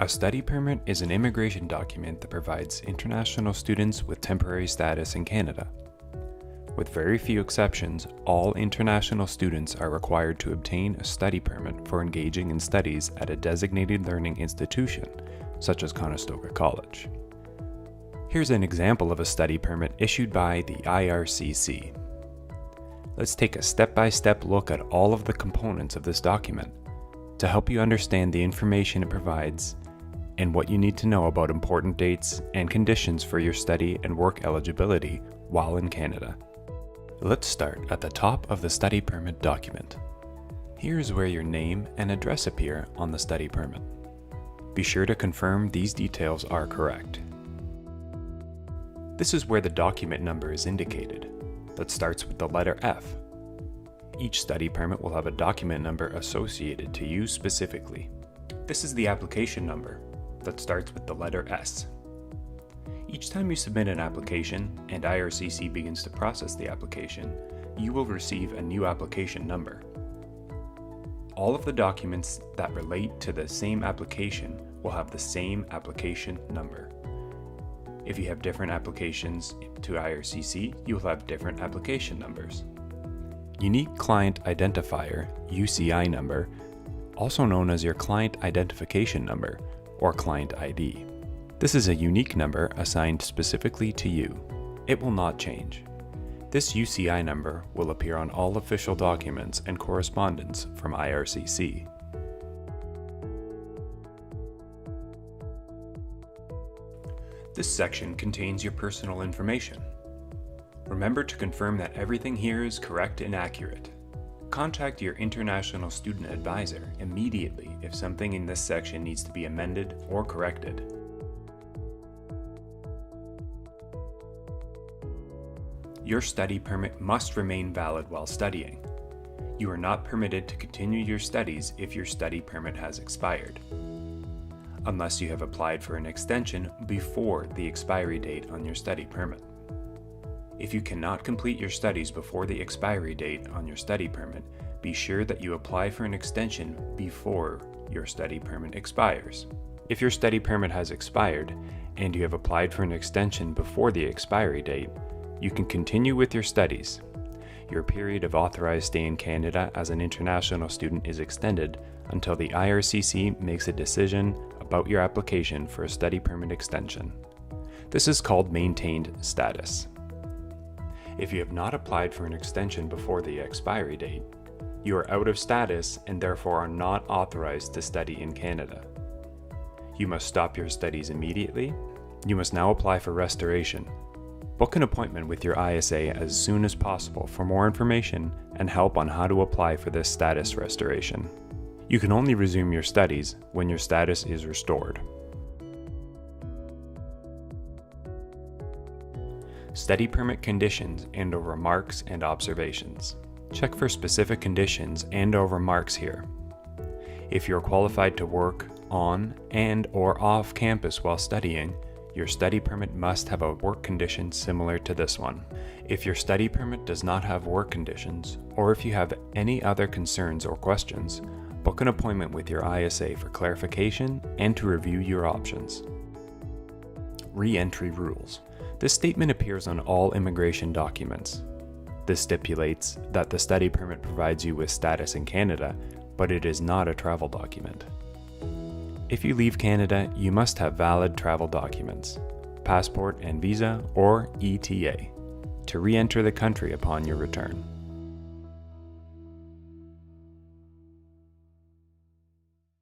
A study permit is an immigration document that provides international students with temporary status in Canada. With very few exceptions, all international students are required to obtain a study permit for engaging in studies at a designated learning institution, such as Conestoga College. Here's an example of a study permit issued by the IRCC. Let's take a step-by-step look at all of the components of this document to help you understand the information it provides and what you need to know about important dates and conditions for your study and work eligibility while in Canada. Let's start at the top of the study permit document. Here's where your name and address appear on the study permit. Be sure to confirm these details are correct. This is where the document number is indicated. That starts with the letter F. Each study permit will have a document number associated to you specifically. This is the application number. That starts with the letter S. Each time you submit an application and IRCC begins to process the application, you will receive a new application number. All of the documents that relate to the same application will have the same application number. If you have different applications to IRCC, you will have different application numbers. Unique Client Identifier, UCI number, also known as your Client Identification Number, or Client ID. This is a unique number assigned specifically to you. It will not change. This UCI number will appear on all official documents and correspondence from IRCC. This section contains your personal information. Remember to confirm that everything here is correct and accurate. Contact your international student advisor immediately if something in this section needs to be amended or corrected. Your study permit must remain valid while studying. You are not permitted to continue your studies if your study permit has expired, unless you have applied for an extension before the expiry date on your study permit. If you cannot complete your studies before the expiry date on your study permit, be sure that you apply for an extension before your study permit expires. If your study permit has expired and you have applied for an extension before the expiry date, you can continue with your studies. Your period of authorized stay in Canada as an international student is extended until the IRCC makes a decision about your application for a study permit extension. This is called maintained status. If you have not applied for an extension before the expiry date, you are out of status and therefore are not authorized to study in Canada. You must stop your studies immediately. You must now apply for restoration. Book an appointment with your ISA as soon as possible for more information and help on how to apply for this status restoration. You can only resume your studies when your status is restored. Study permit conditions and/or remarks and observations. Check for specific conditions and/or remarks here. If you're qualified to work on and/or off campus while studying, your study permit must have a work condition similar to this one. If your study permit does not have work conditions, or if you have any other concerns or questions, book an appointment with your ISA for clarification and to review your options. Reentry rules. This statement appears on all immigration documents. This stipulates that the study permit provides you with status in Canada, but it is not a travel document. If you leave Canada, you must have valid travel documents, passport and visa, or ETA, to re-enter the country upon your return.